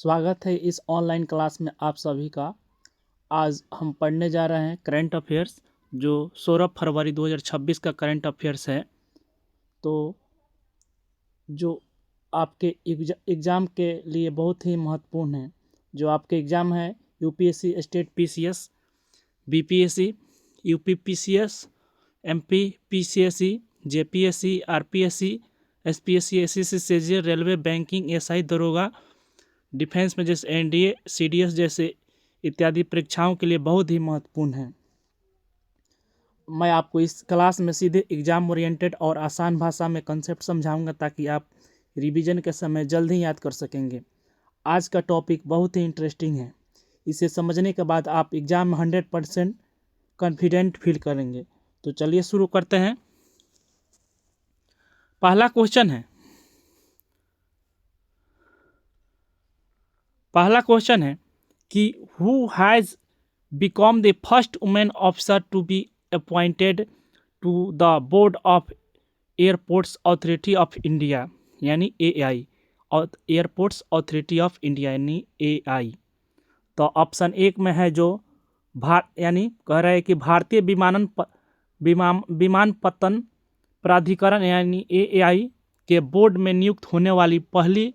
स्वागत है इस ऑनलाइन क्लास में आप सभी का। आज हम पढ़ने जा रहे हैं करंट अफेयर्स, जो 16 फरवरी 2026 का करंट अफेयर्स है। तो जो आपके एग्ज़ाम के लिए बहुत ही महत्वपूर्ण है। जो आपके एग्ज़ाम है UPSC state PCS, BPSC, UPPCS, MP PCSC, JPSC, RPSC, SPSC, SSC, CG, railway, banking, SI, दरोगा, डिफेंस में जैसे एनडीए, सीडीएस जैसे इत्यादि परीक्षाओं के लिए बहुत ही महत्वपूर्ण है। मैं आपको इस क्लास में सीधे एग्ज़ाम ओरिएंटेड और आसान भाषा में कंसेप्ट समझाऊंगा ताकि आप रिवीजन के समय जल्द ही याद कर सकेंगे। आज का टॉपिक बहुत ही इंटरेस्टिंग है। इसे समझने के बाद आप एग्ज़ाम में 100% कॉन्फिडेंट फील करेंगे। तो चलिए शुरू करते हैं। पहला क्वेश्चन है कि who has become the first women officer to be appointed to the board of airports authority of India यानी एआई, और एयरपोर्ट्स अथॉरिटी ऑफ इंडिया यानी एआई। तो ऑप्शन एक में है जो यानी कह रहा है कि भारतीय विमानपत्तन प्राधिकरण यानी एआई के बोर्ड में नियुक्त होने वाली पहली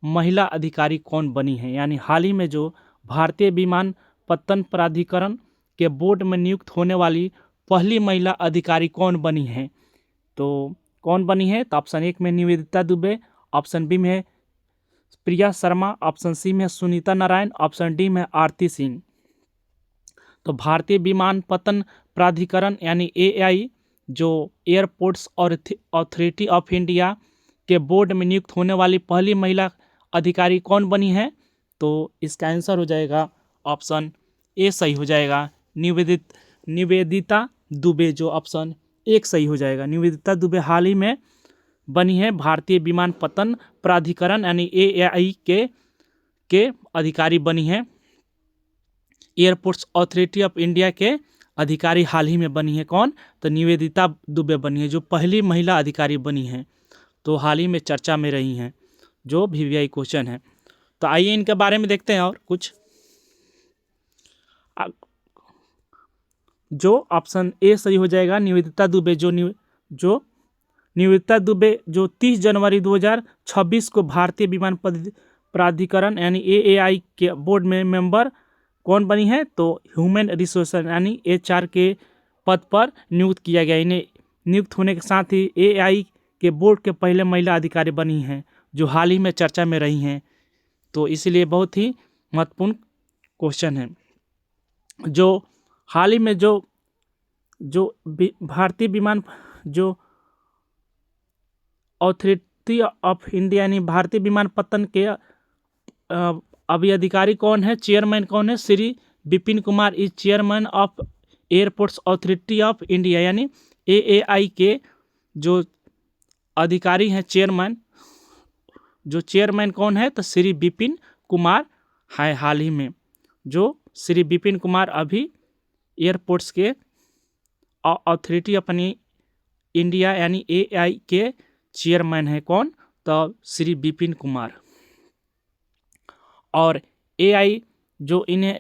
महिला अधिकारी कौन बनी है। यानी हाल ही में जो भारतीय विमानपत्तन प्राधिकरण के बोर्ड में नियुक्त होने वाली पहली महिला अधिकारी कौन बनी है। तो कौन बनी है? तो ऑप्शन एक में निवेदिता दुबे, ऑप्शन बी में प्रिया शर्मा, ऑप्शन सी में सुनीता नारायण, ऑप्शन डी में आरती सिंह। तो भारतीय विमानपत्तन प्राधिकरण यानी एआई जो एयरपोर्ट्स अथॉरिटी ऑफ इंडिया के बोर्ड में नियुक्त होने वाली पहली महिला अधिकारी कौन बनी है। तो इसका आंसर हो जाएगा ऑप्शन ए सही हो जाएगा, निवेदिता दुबे। जो ऑप्शन एक सही हो जाएगा, निवेदिता दुबे हाल ही में बनी है भारतीय विमानपत्तन प्राधिकरण यानी एआई के अधिकारी बनी है। एयरपोर्ट्स अथॉरिटी ऑफ इंडिया के अधिकारी हाल ही में बनी है कौन? तो निवेदिता दुबे बनी है, जो पहली महिला अधिकारी बनी है। तो हाल ही में चर्चा में रही हैं, जो वीवीआई क्वेश्चन है। तो आइए इनके बारे में देखते हैं और कुछ। जो ऑप्शन ए सही हो जाएगा, निवेदिता दुबे। जो निवेदिता दुबे जो 30 जनवरी 2026 को भारतीय विमान प्राधिकरण यानी एएआई के बोर्ड में मेंबर कौन बनी है? तो ह्यूमन रिसोर्स यानी एचआर के पद पर नियुक्त किया गया। इन्हें नियुक्त होने के साथ ही एआई के बोर्ड के पहले महिला अधिकारी बनी हैं, जो हाल ही में चर्चा में रही हैं। तो इसलिए बहुत ही महत्वपूर्ण क्वेश्चन है। जो हाल ही में जो भारतीय विमान जो अथॉरिटी ऑफ इंडिया यानी भारतीय विमानपत्तन के अभी अधिकारी कौन है, चेयरमैन कौन है? Shri Vipin Kumar is chairman of airports authority of India यानी एएआई के जो अधिकारी हैं चेयरमैन। जो चेयरमैन कौन है? तो श्री विपिन कुमार है हाल ही में। जो श्री विपिन कुमार अभी एयरपोर्ट्स के अथॉरिटी ऑफ इंडिया यानी एआई के चेयरमैन है कौन? तो श्री विपिन कुमार। और एआई जो इन्हें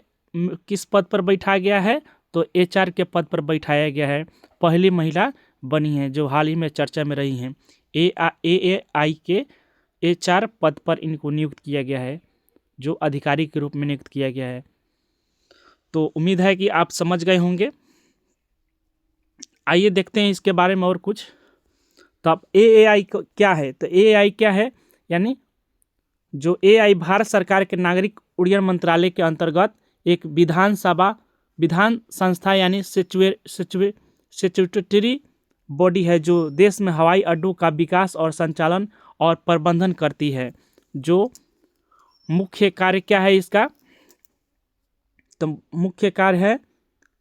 किस पद पर बैठाया गया है? तो एचआर के पद पर बैठाया गया है। पहली महिला बनी है, जो हाल ही में चर्चा में रही हैं। एआई के एचआर पद पर इनको नियुक्त किया गया है, जो अधिकारी के रूप में नियुक्त किया गया है। तो उम्मीद है कि आप समझ गए होंगे। आइए देखते हैं इसके बारे में और कुछ। तो अब एआई क्या है? तो एआई क्या है? यानी जो एआई भारत सरकार के नागरिक उड्डयन मंत्रालय के अंतर्गत एक विधान संस्था यानी स्टैट्यूटरी बॉडी है, जो देश में हवाई अड्डों का विकास और संचालन और प्रबंधन करती है। जो मुख्य कार्य क्या है इसका? तो मुख्य कार्य है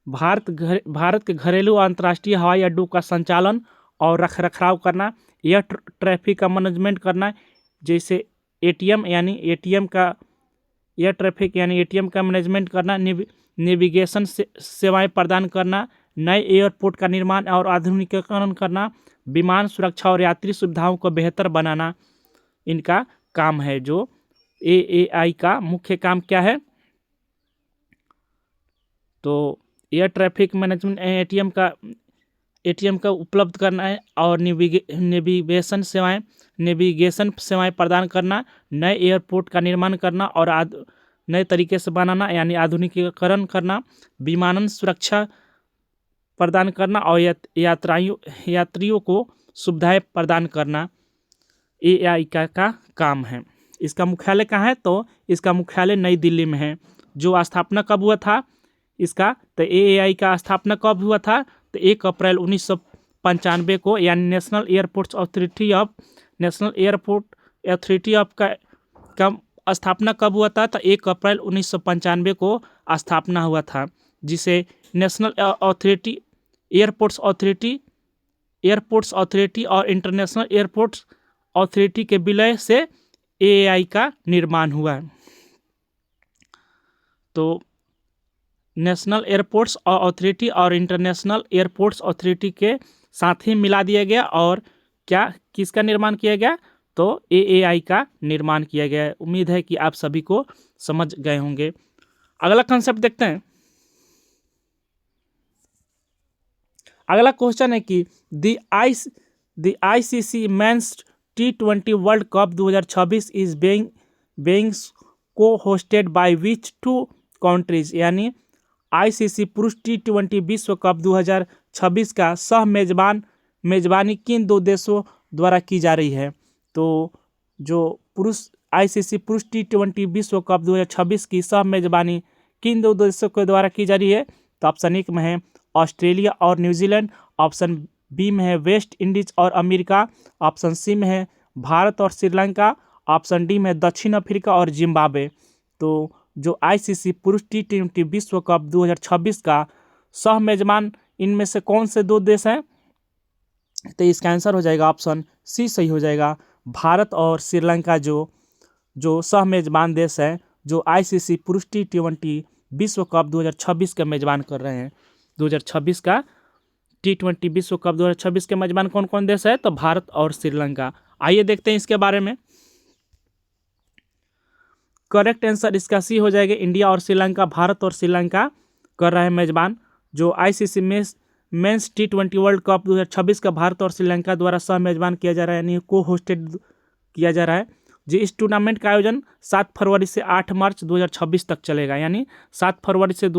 भारत के घरेलू और अंतर्राष्ट्रीय हवाई अड्डों का संचालन और रखरखाव करना, एयर ट्रैफिक का मैनेजमेंट करना, जैसे एटीएम यानी एटीएम का एयर ट्रैफिक यानी एटीएम का मैनेजमेंट करना, नेविगेशन सेवाएं प्रदान करना, नए एयरपोर्ट का निर्माण और आधुनिकीकरण करना, विमान सुरक्षा और यात्री सुविधाओं को बेहतर बनाना इनका काम है। जो एएआई का मुख्य काम क्या है? तो एयर ट्रैफिक मैनेजमेंट, एटीएम का उपलब्ध करना है और नेविगेशन सेवाएं प्रदान करना, नए एयरपोर्ट का निर्माण करना और नए तरीके से बनाना यानी आधुनिकीकरण करना, विमानन सुरक्षा प्रदान करना और यात्रियों को सुविधाएं प्रदान करना एआई का काम है। इसका मुख्यालय कहाँ है? तो इसका मुख्यालय नई दिल्ली में है। जो स्थापना कब हुआ था इसका? तो एआई का स्थापना कब हुआ था? तो 1 अप्रैल 1995 को, यानी नेशनल एयरपोर्ट अथॉरिटी ऑफ का स्थापना कब हुआ था? तो 1 अप्रैल 1995 को स्थापना हुआ था, जिसे नेशनल एयरपोर्ट्स अथॉरिटी और इंटरनेशनल एयरपोर्ट्स अथॉरिटी के विलय से एआई का निर्माण हुआ है। तो नेशनल एयरपोर्ट्स अथॉरिटी और इंटरनेशनल एयरपोर्ट्स अथॉरिटी के साथ ही मिला दिया गया और किसका निर्माण किया गया? तो एआई का निर्माण किया गया है। उम्मीद है कि आप सभी को समझ गए होंगे। अगला कंसेप्ट देखते हैं। अगला क्वेश्चन है कि the ICC men's T20 world cup 2026 is being को होस्टेड बाय विच 2 कंट्रीज, यानी आईसीसी पुरुष T20 विश्व कप 2026 का सह मेजबानी किन 2 देशों द्वारा की जा रही है? तो जो आईसीसी पुरुष T20 विश्व कप 2026 की सह मेजबानी किन 2 देशों के द्वारा की जा रही है? तो ऑप्शन 1 में है ऑस्ट्रेलिया और न्यूजीलैंड, ऑप्शन बी में है वेस्ट इंडीज और अमेरिका, ऑप्शन सी में है भारत और श्रीलंका, ऑप्शन डी में है दक्षिण अफ्रीका और जिम्बाब्वे। तो जो आईसीसी पुरुष T20 विश्व कप 2026 का सह मेजबान इनमें से कौन से 2 देश हैं? तो इसका आंसर हो जाएगा ऑप्शन सी सही हो जाएगा। भारत और श्रीलंका जो सह मेजबान देश है, जो आईसीसी पुरुष T20 विश्व कप 2026 का मेजबान कर रहे हैं। 2026 का T20 विश्व कप 2026 के मेजबान कौन कौन देश है? तो भारत और श्रीलंका। आइए देखते हैं इसके बारे में। करेक्ट आंसर इसका सी हो जाएगा, इंडिया और श्रीलंका। भारत और श्रीलंका कर रहे हैं मेजबान। जो ICC men's T20 world cup 2026 का भारत और श्रीलंका द्वारा सह मेजबान किया जा रहा है, यानी को होस्टेड किया जा रहा है। जी, इस टूर्नामेंट का आयोजन 7 फरवरी से 8 मार्च 2026 तक चलेगा, यानी 7 फरवरी से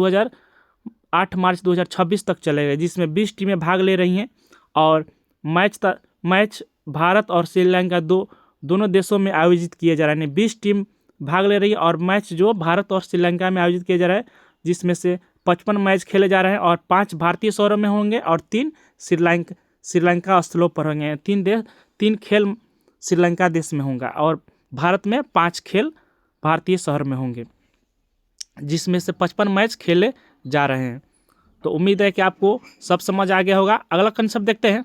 8 मार्च 2026 तक चलेगा, जिसमें 20 टीमें भाग ले रही हैं और मैच भारत और श्रीलंका दोनों देशों में आयोजित किया जा रहा है। यानी 20 टीम भाग ले रही है और मैच जो भारत और श्रीलंका में आयोजित किया जा रहा है, जिसमें से 55 मैच खेले जा रहे हैं और 5 भारतीय शहरों में होंगे और 3 श्रीलंका स्थलों पर होंगे। 3 खेल श्रीलंका देश में होंगे और भारत में 5 खेल भारतीय शहर में होंगे, जिसमें से 55 मैच खेले जा रहे हैं। तो उम्मीद है कि आपको सब समझ आ गया होगा। अगला कंसेप्ट देखते हैं।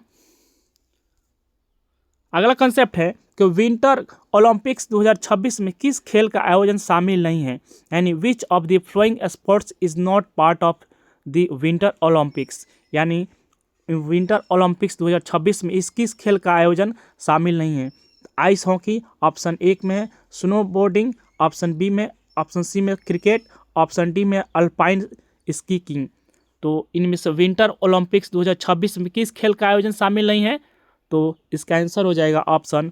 अगला कंसेप्ट है कि विंटर ओलंपिक्स 2026 में किस खेल का आयोजन शामिल नहीं है, यानी which of the flowing sports is not part of the winter Olympics, यानी विंटर ओलंपिक्स 2026 में इस किस खेल का आयोजन शामिल नहीं है? आइस हॉकी ऑप्शन 1 में है, स्नो बोर्डिंग ऑप्शन बी में, ऑप्शन सी में क्रिकेट, ऑप्शन डी में अल्पाइन स्कीइंग। तो इनमें से विंटर ओलंपिक्स 2026 में किस खेल का आयोजन शामिल नहीं है? तो इसका आंसर हो जाएगा ऑप्शन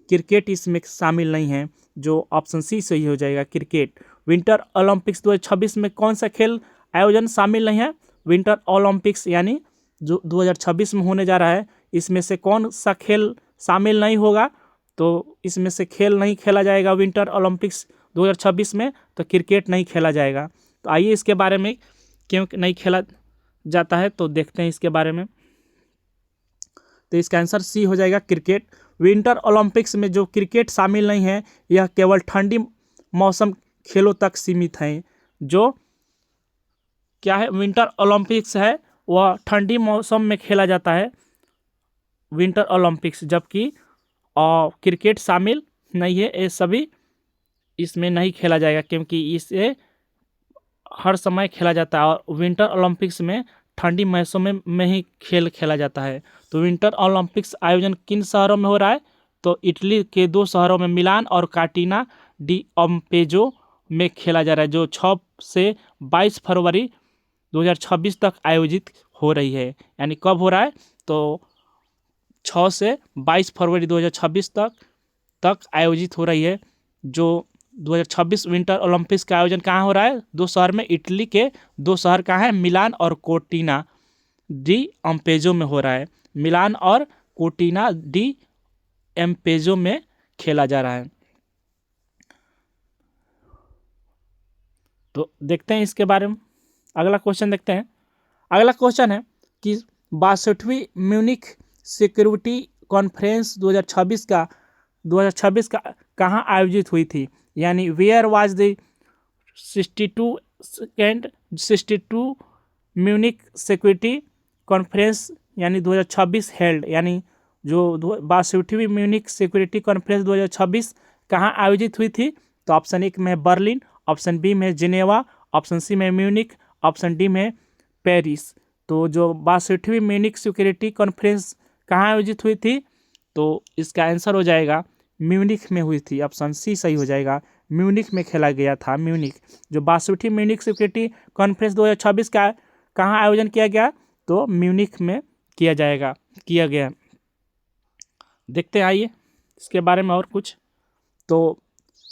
क्रिकेट, इसमें शामिल नहीं है, जो ऑप्शन सी सही हो जाएगा क्रिकेट। विंटर ओलंपिक्स 2026 में कौन सा खेल आयोजन शामिल नहीं है? विंटर ओलंपिक्स यानी जो 2026 में होने जा रहा है, इसमें से कौन सा खेल शामिल नहीं होगा? तो इसमें से खेल नहीं खेला जाएगा विंटर ओलंपिक्स 2026 में, तो क्रिकेट नहीं खेला जाएगा। तो आइए इसके बारे में क्यों नहीं खेला जाता है तो देखते हैं इसके बारे में। तो इसका आंसर सी हो जाएगा क्रिकेट। विंटर ओलंपिक्स में जो क्रिकेट शामिल नहीं है, यह केवल ठंडी मौसम खेलों तक सीमित है। जो क्या है विंटर ओलंपिक्स है, वह ठंडी मौसम में खेला जाता है विंटर ओलंपिक्स, जबकि क्रिकेट शामिल नहीं है। ये सभी इसमें नहीं खेला जाएगा क्योंकि इसे हर समय खेला जाता है और विंटर ओलंपिक्स में ठंडी मौसम में ही खेल खेला जाता है। तो विंटर ओलंपिक्स आयोजन किन शहरों में हो रहा है? तो इटली के 2 शहरों में मिलान और कार्टिना डी अम्पेजो में खेला जा रहा है, जो 6 से 22 फरवरी 2026 तक आयोजित हो रही है। यानी कब हो रहा है, तो 6 से 22 फरवरी 2026 तक आयोजित हो रही है। जो 2026 विंटर ओलंपिक्स का आयोजन कहाँ हो रहा है, 2 शहर में, इटली के 2 शहर कहाँ है, मिलान और कोर्टिना डी अम्पेजो में हो रहा है। मिलान और कोर्टिना डी एम्पेजो में खेला जा रहा है। तो देखते हैं इसके बारे में, अगला क्वेश्चन देखते हैं। अगला क्वेश्चन है कि 62वीं म्यूनिख सिक्योरिटी कॉन्फ्रेंस 2026 का कहाँ आयोजित हुई थी, यानी where was the 62 Munich security conference यानी 2026 हेल्ड, यानी जो 62वीं म्यूनिख सिक्योरिटी कॉन्फ्रेंस 2026 कहाँ आयोजित हुई थी, तो ऑप्शन 1 में बर्लिन, ऑप्शन बी में जिनेवा, ऑप्शन सी में म्यूनिख, ऑप्शन डी में पेरिस। तो जो 62वीं म्यूनिख सिक्योरिटी कॉन्फ्रेंस कहाँ आयोजित हुई थी, तो इसका आंसर हो जाएगा म्यूनिख में हुई थी, ऑप्शन सी सही हो जाएगा। म्यूनिख में खेला गया था। म्यूनिख, जो 62वीं म्यूनिख सिक्योरिटी कॉन्फ्रेंस 2026 का कहाँ आयोजन किया गया, तो म्यूनिख में किया गया। देखते हैं, आइए इसके बारे में और कुछ। तो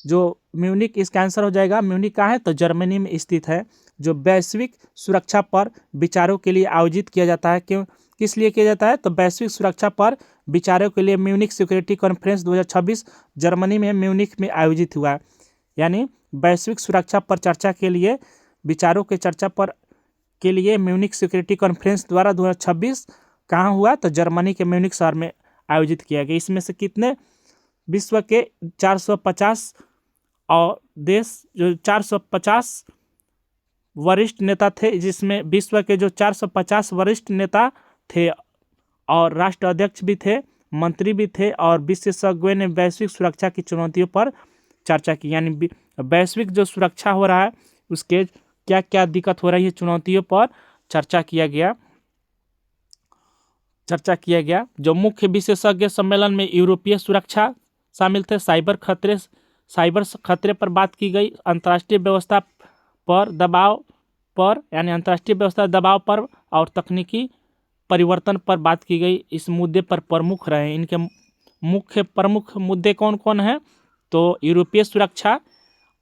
जो म्यूनिख, इसका आंसर हो जाएगा, म्यूनिख कहाँ है, तो जर्मनी में स्थित है। जो वैश्विक सुरक्षा पर विचारों के लिए आयोजित किया जाता है, क्यों, किस लिए किया जाता है, तो वैश्विक सुरक्षा पर विचारों के लिए म्यूनिख सिक्योरिटी कॉन्फ्रेंस 2026 जर्मनी में म्यूनिख में आयोजित हुआ। यानी वैश्विक सुरक्षा पर चर्चा के लिए, विचारों के चर्चा पर के लिए म्यूनिख सिक्योरिटी कॉन्फ्रेंस द्वारा 2026 कहाँ हुआ, तो जर्मनी के म्यूनिख शहर में आयोजित किया गया। इसमें से कितने विश्व के 450 और देश, जो 450 वरिष्ठ नेता थे, जिसमें विश्व के जो 450 वरिष्ठ नेता थे और राष्ट्र अध्यक्ष भी थे, मंत्री भी थे, और विशेषज्ञों ने वैश्विक सुरक्षा की चुनौतियों पर चर्चा की। यानी वैश्विक जो सुरक्षा हो रहा है उसके क्या क्या दिक्कत हो रही है, चुनौतियों पर चर्चा किया गया। जो मुख्य विशेषज्ञ सम्मेलन में यूरोपीय सुरक्षा शामिल थे, साइबर खतरे पर बात की गई, अंतर्राष्ट्रीय व्यवस्था पर दबाव पर, यानी अंतर्राष्ट्रीय व्यवस्था दबाव पर, और तकनीकी परिवर्तन पर बात की गई। इस मुद्दे पर प्रमुख रहे। इनके मुख्य प्रमुख मुद्दे कौन कौन हैं, तो यूरोपीय सुरक्षा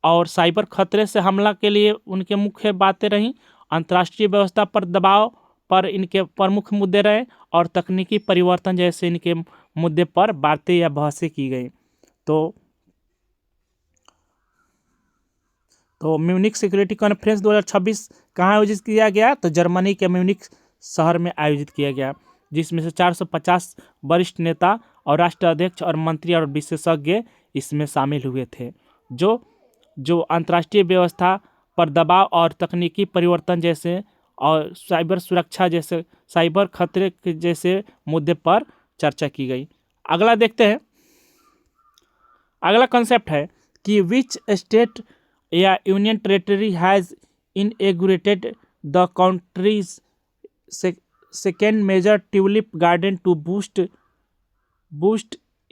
और साइबर खतरे से हमला के लिए उनके मुख्य बातें रहीं, अंतर्राष्ट्रीय व्यवस्था पर दबाव पर इनके प्रमुख मुद्दे रहे, और तकनीकी परिवर्तन जैसे इनके मुद्दे पर बातें या बहसें की गई। तो म्यूनिख सिक्योरिटी कॉन्फ्रेंस 2026 कहाँ आयोजित किया गया, तो जर्मनी के म्यूनिख शहर में आयोजित किया गया, जिसमें से 450 वरिष्ठ नेता और राष्ट्र अध्यक्ष और मंत्री और विशेषज्ञ इसमें शामिल हुए थे। जो अंतर्राष्ट्रीय व्यवस्था पर दबाव और तकनीकी परिवर्तन जैसे, और साइबर सुरक्षा जैसे, साइबर खतरे के जैसे मुद्दे पर चर्चा की गई। अगला देखते हैं। अगला कॉन्सेप्ट है कि विच स्टेट या union territory has inaugurated the country's second major tulip garden to boost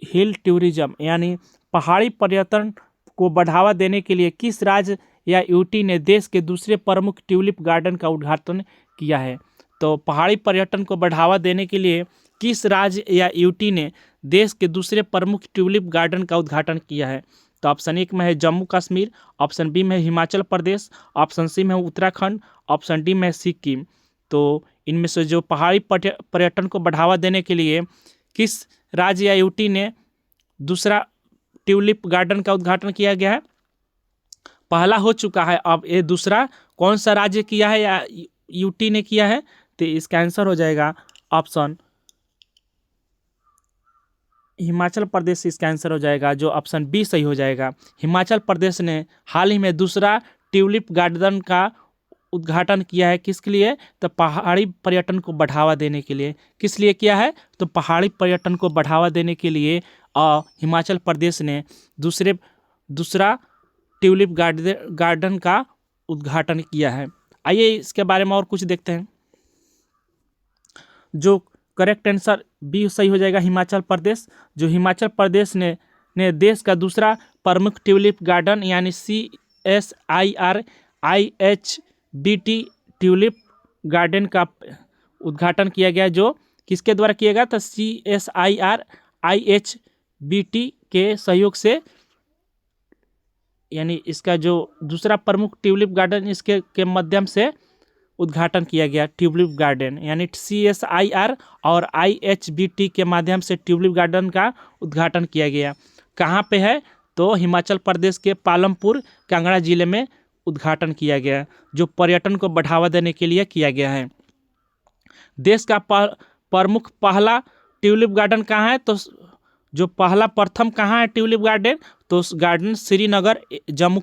hill tourism, यानी पहाड़ी पर्यटन को बढ़ावा देने के लिए किस राज्य या यूटी ने देश के दूसरे प्रमुख ट्यूलिप गार्डन का उद्घाटन किया है। तो पहाड़ी पर्यटन को बढ़ावा देने के लिए किस राज्य या यूटी ने देश के दूसरे प्रमुख ट्यूलिप गार्डन का उद्घाटन किया है, तो ऑप्शन 1 में है जम्मू कश्मीर, ऑप्शन बी में हिमाचल प्रदेश, ऑप्शन सी में उत्तराखंड, ऑप्शन डी में सिक्किम। तो इनमें से जो पहाड़ी पर्यटन को बढ़ावा देने के लिए किस राज्य या यूटी ने दूसरा ट्यूलिप गार्डन का उद्घाटन किया गया है, पहला हो चुका है, अब ये दूसरा कौन सा राज्य किया है या यूटी ने किया है, तो इसका आंसर हो जाएगा ऑप्शन हिमाचल प्रदेश। इसका आंसर हो जाएगा, जो ऑप्शन बी सही हो जाएगा। हिमाचल प्रदेश ने हाल ही में दूसरा ट्यूलिप गार्डन का उद्घाटन किया है। किसके लिए, तो पहाड़ी पर्यटन को बढ़ावा देने के लिए। किस लिए किया है, तो पहाड़ी पर्यटन को बढ़ावा देने के लिए हिमाचल प्रदेश ने दूसरा ट्यूलिप गार्डन का उद्घाटन किया है। आइए इसके बारे में और कुछ देखते हैं। जो करेक्ट आंसर बी सही हो जाएगा, हिमाचल प्रदेश। जो हिमाचल प्रदेश ने ने देश का दूसरा प्रमुख ट्यूलिप गार्डन यानी CSIR-IHBT ट्यूलिप गार्डन का उद्घाटन किया गया, जो किसके द्वारा किया गया था? CSIR-IHBT के सहयोग से, यानी इसका जो दूसरा प्रमुख ट्यूलिप गार्डन इसके के माध्यम से उद्घाटन किया गया। ट्यूलिप गार्डन यानी CSIR और IHBT के माध्यम से ट्यूलिप गार्डन का उद्घाटन किया गया। कहाँ पे है? तो हिमाचल प्रदेश के पालमपुर कांगड़ा जिले में उद्घाटन किया गया, जो पर्यटन को बढ़ावा देने के लिए किया गया है। देश का प्रमुख पहला ट्यूलिप गार्डन कहाँ है? तो जो पहला प्रथम कहाँ है ट्यूलिप गार्डन? तो गार्डन श्रीनगर जम्मू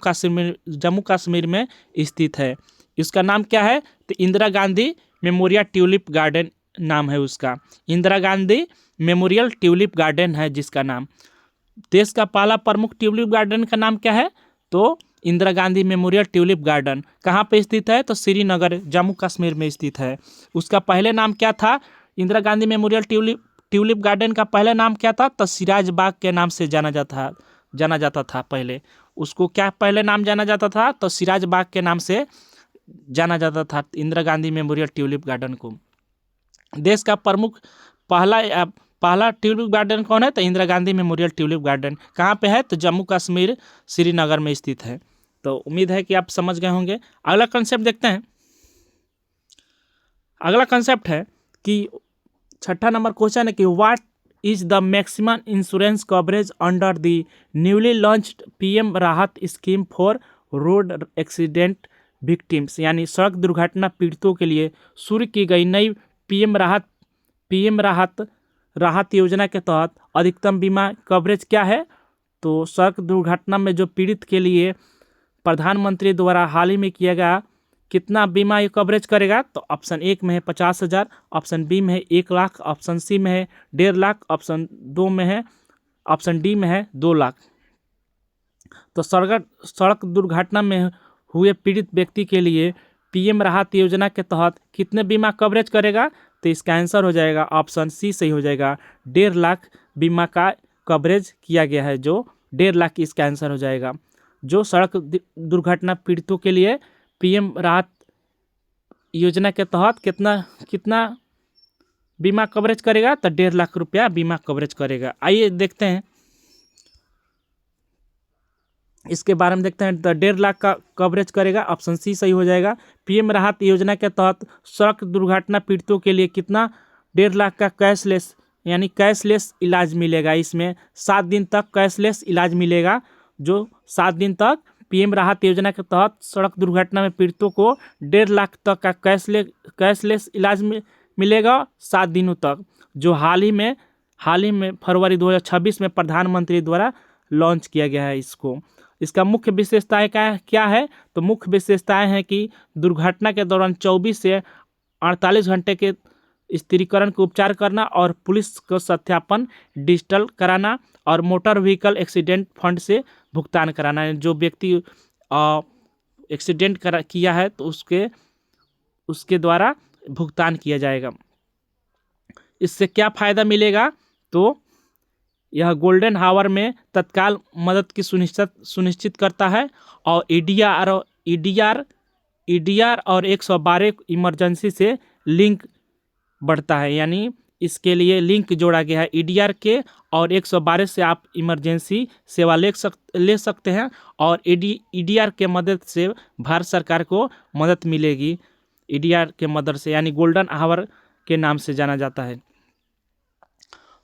कश्मीर में स्थित है। इसका नाम क्या है? तो Indira Gandhi memorial tulip garden नाम है उसका। Indira Gandhi memorial tulip garden है जिसका नाम। देश का पहला प्रमुख ट्यूलिप गार्डन का नाम क्या है? तो Indira Gandhi memorial tulip garden. कहाँ पे स्थित है? तो श्रीनगर जम्मू कश्मीर में स्थित है। उसका पहले नाम क्या था? Indira Gandhi memorial tulip garden का पहला नाम क्या था? तो सिराज बाग के नाम से जाना जाता था पहले। उसको क्या पहले नाम जाना जाता था? तो सिराज बाग के नाम से जाना जाता था Indira Gandhi memorial tulip garden को। देश का प्रमुख पहला ट्यूलिप गार्डन कौन है? तो Indira Gandhi memorial tulip garden. कहाँ पे है? तो जम्मू कश्मीर श्रीनगर में स्थित है। तो उम्मीद है कि आप समझ गए होंगे। अगला कंसेप्ट देखते हैं। अगला कंसेप्ट है कि 6ठा नंबर क्वेश्चन है कि what is the maximum insurance coverage under the newly launched PM राहत scheme for road accident victims, यानी सड़क दुर्घटना पीड़ितों के लिए शुरू की गई नई PM राहत योजना के तहत अधिकतम बीमा कवरेज क्या है? तो सड़क दुर्घटना में जो पीड़ित के लिए प्रधानमंत्री द्वारा हाल ही में किया गया कितना बीमा ये कवरेज करेगा? तो ऑप्शन 1 में है 50,000, ऑप्शन बी में है 1 लाख, ऑप्शन सी में है 1.5 लाख, ऑप्शन 2 में है, ऑप्शन डी में है 2 लाख। तो सड़क दुर्घटना में हुए पीड़ित व्यक्ति के लिए PM राहत योजना के तहत कितने बीमा कवरेज करेगा? तो इसका आंसर हो जाएगा ऑप्शन सी सही हो जाएगा। 1.5 लाख बीमा का कवरेज किया गया है, जो 1.5 लाख इसका आंसर हो जाएगा। जो सड़क दुर्घटना पीड़ितों के लिए PM राहत योजना के तहत कितना बीमा कवरेज करेगा? तो 1.5 लाख रुपया बीमा कवरेज करेगा। आइए देखते हैं इसके बारे में देखते हैं। तो 1.5 लाख का कवरेज करेगा, ऑप्शन सी सही हो जाएगा। PM राहत योजना के तहत सड़क दुर्घटना पीड़ितों के लिए कितना 1.5 लाख का कैशलेस इलाज मिलेगा। इसमें 7 दिन तक कैशलेस इलाज मिलेगा। जो 7 दिन तक PM राहत योजना के तहत सड़क दुर्घटना में पीड़ितों को 1.5 लाख तक का कैशलेस इलाज मिलेगा 7 दिनों तक। जो हाल ही में फरवरी 2026 में प्रधानमंत्री द्वारा लॉन्च किया गया है इसको। इसका मुख्य विशेषताएं क्या है? तो मुख्य विशेषताएं हैं कि दुर्घटना के दौरान 24 से 48 घंटे के स्थिरीकरण को उपचार करना और पुलिस को सत्यापन डिजिटल कराना और मोटर व्हीकल एक्सीडेंट फंड से भुगतान कराना। जो व्यक्ति एक्सीडेंट किया है तो उसके द्वारा भुगतान किया जाएगा। इससे क्या फ़ायदा मिलेगा? तो यह गोल्डन हावर में तत्काल मदद की सुनिश्चित करता है और EDR और 112 इमरजेंसी से लिंक बढ़ता है। यानी इसके लिए लिंक जोड़ा गया है EDR के और 112 से आप इमरजेंसी सेवा ले सकते हैं और EDR के मदद से भारत सरकार को मदद मिलेगी। EDR के मदद से, यानी गोल्डन हावर के नाम से जाना जाता है।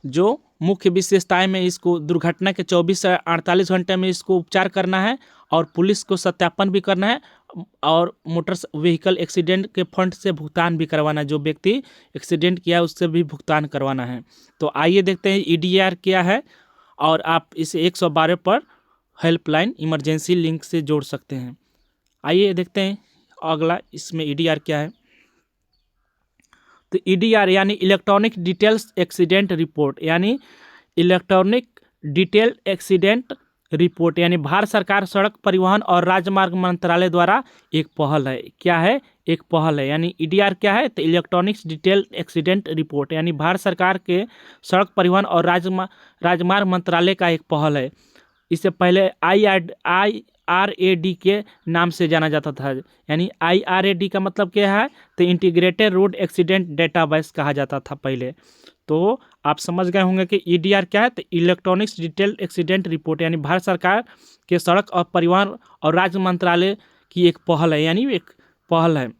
जो मुख्य विशेषताएं में इसको दुर्घटना के 24 से 48 घंटे में इसको उपचार करना है और पुलिस को सत्यापन भी करना है और मोटर व्हीकल एक्सीडेंट के फंड से भुगतान भी करवाना है। जो व्यक्ति एक्सीडेंट किया है उससे भी भुगतान करवाना है। तो आइए देखते हैं EDR क्या है और आप इसे 112 पर हेल्पलाइन इमरजेंसी लिंक से जोड़ सकते हैं। आइए देखते हैं अगला इसमें EDR क्या है। तो EDR यानी इलेक्ट्रॉनिक डिटेल्स एक्सीडेंट रिपोर्ट, यानी इलेक्ट्रॉनिक डिटेल एक्सीडेंट रिपोर्ट यानी भारत सरकार सड़क परिवहन और राजमार्ग मंत्रालय द्वारा एक पहल है। क्या है? एक पहल है। यानी ईडीआर क्या है? तो इलेक्ट्रॉनिक्स डिटेल एक्सीडेंट रिपोर्ट, यानी भारत सरकार के सड़क परिवहन और राजमार्ग मंत्रालय का एक पहल है। इससे पहले IRAD के नाम से जाना जाता था। यानी IRAD का मतलब क्या है? तो इंटीग्रेटेड रोड एक्सीडेंट डेटाबेस कहा जाता था पहले। तो आप समझ गए होंगे कि ईडीआर क्या है? तो इलेक्ट्रॉनिक्स डिटेल एक्सीडेंट रिपोर्ट, यानी भारत सरकार के सड़क और परिवहन और राज्य मंत्रालय की एक पहल है। यानी एक पहल है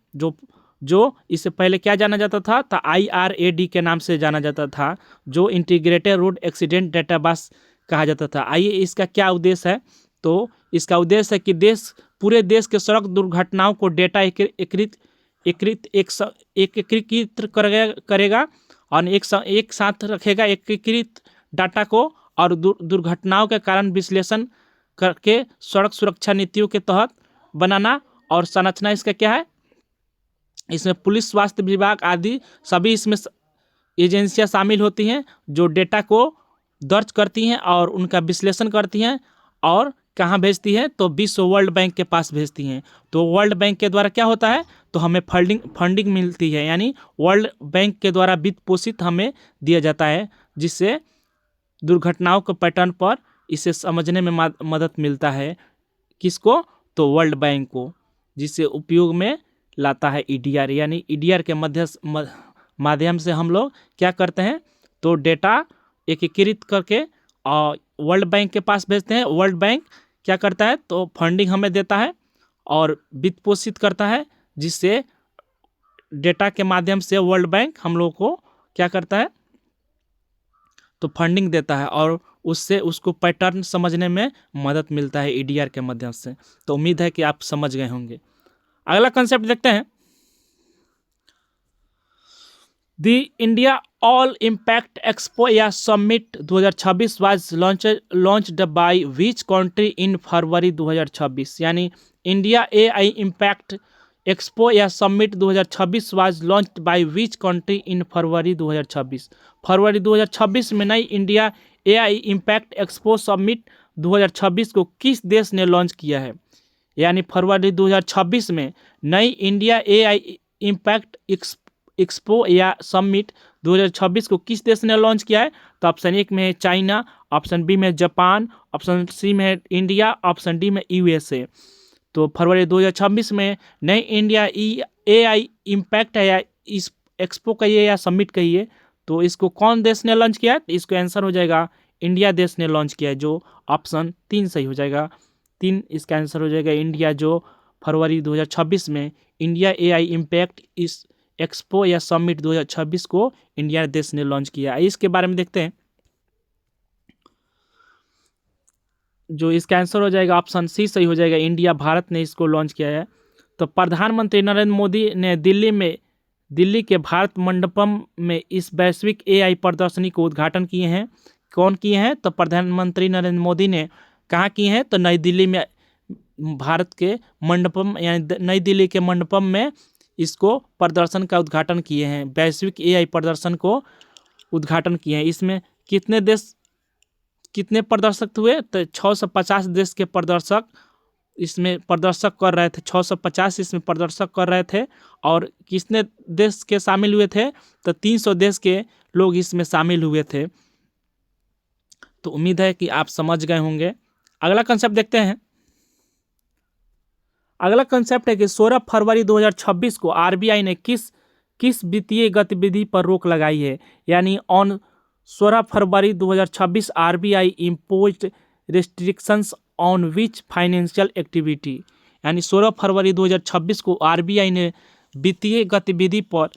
जो इससे पहले क्या जाना जाता था? तो IRAD के नाम से जाना जाता था, जो इंटीग्रेटेड रोड एक्सीडेंट डेटाबेस कहा जाता था। आइए, इसका क्या उद्देश्य है? तो इसका उद्देश्य है कि पूरे देश के सड़क दुर्घटनाओं को डेटा एकीकृत करेगा और एक साथ रखेगा एकीकृत डाटा को, और दुर्घटनाओं के कारण विश्लेषण करके सड़क सुरक्षा नीतियों के तहत बनाना। और संरचना इसका क्या है? इसमें पुलिस, स्वास्थ्य विभाग आदि सभी इसमें एजेंसियां शामिल होती हैं, जो डेटा को दर्ज करती हैं और उनका विश्लेषण करती हैं और कहाँ भेजती है? तो विश्व वर्ल्ड बैंक के पास भेजती हैं। तो वर्ल्ड बैंक के द्वारा क्या होता है? तो हमें फंडिंग मिलती है, यानी वर्ल्ड बैंक के द्वारा वित्त पोषित हमें दिया जाता है, जिससे दुर्घटनाओं के पैटर्न पर इसे समझने में मदद मिलता है। किसको? तो वर्ल्ड बैंक को, जिससे उपयोग में लाता है ईडीआर। यानी ईडीआर के माध्यम से हम लोग क्या करते हैं? तो डेटा एकीकृत करके और वर्ल्ड बैंक के पास भेजते हैं। वर्ल्ड बैंक क्या करता है? तो फंडिंग हमें देता है और वित्त पोषित करता है, जिससे डेटा के माध्यम से वर्ल्ड बैंक हम लोग को क्या करता है? तो फंडिंग देता है और उससे उसको पैटर्न समझने में मदद मिलता है ईडीआर के माध्यम से। तो उम्मीद है कि आप समझ गए होंगे। अगला कंसेप्ट देखते हैं। The India all impact expo या summit 2026 was launched by which country in February 2026? यानी इंडिया AI इम्पैक्ट एक्सपो या summit 2026 was launched by which country in February 2026? फरवरी 2026 में नई India AI impact expo summit 2026 को किस देश ने लॉन्च किया है? यानी फरवरी 2026 में नई इंडिया AI इम्पैक्ट एक्सपो या समिट 2026 को किस देश ने लॉन्च किया है? तो ऑप्शन 1 में है चाइना, ऑप्शन बी में जापान, ऑप्शन सी में है इंडिया, ऑप्शन डी में USA। तो फरवरी 2026 में नई इंडिया AI इम्पैक्ट है, या इस एक्सपो कहिए या समिट कहिए, तो इसको कौन देश ने लॉन्च किया है? तो इसको आंसर हो जाएगा इंडिया देश ने लॉन्च किया है, जो ऑप्शन 3 सही हो जाएगा। 3 इसका आंसर हो जाएगा इंडिया, जो फरवरी 2026 में इंडिया AI इम्पैक्ट इस एक्सपो या समिट 2026 को इंडिया देश ने लॉन्च किया है। इसके बारे में देखते हैं, जो इसका आंसर हो जाएगा ऑप्शन सी सही हो जाएगा, इंडिया, भारत ने इसको लॉन्च किया है। तो प्रधानमंत्री नरेंद्र मोदी ने दिल्ली के भारत मंडपम में इस वैश्विक AI प्रदर्शनी को उद्घाटन किए हैं। कौन किए हैं? तो प्रधानमंत्री नरेंद्र मोदी ने कहाँ किए हैं? तो नई दिल्ली में, भारत के मंडपम यानी नई दिल्ली के मंडपम में इसको प्रदर्शन का उद्घाटन किए हैं। वैश्विक AI प्रदर्शन को उद्घाटन किए हैं। इसमें कितने प्रदर्शक हुए? तो 650 देश के प्रदर्शक इसमें प्रदर्शक कर रहे थे। 650 इसमें प्रदर्शक कर रहे थे। और कितने देश के शामिल हुए थे? तो 300 देश के लोग इसमें शामिल हुए थे। तो उम्मीद है कि आप समझ गए होंगे। अगला कंसेप्ट देखते हैं। अगला कंसेप्ट है कि 16 फरवरी 2026 को RBI ने किस वित्तीय गतिविधि पर रोक लगाई है? यानी on 16 February 2026 RBI imposed restrictions on which financial activity? यानी 16 फरवरी 2026 को RBI ने वित्तीय गतिविधि पर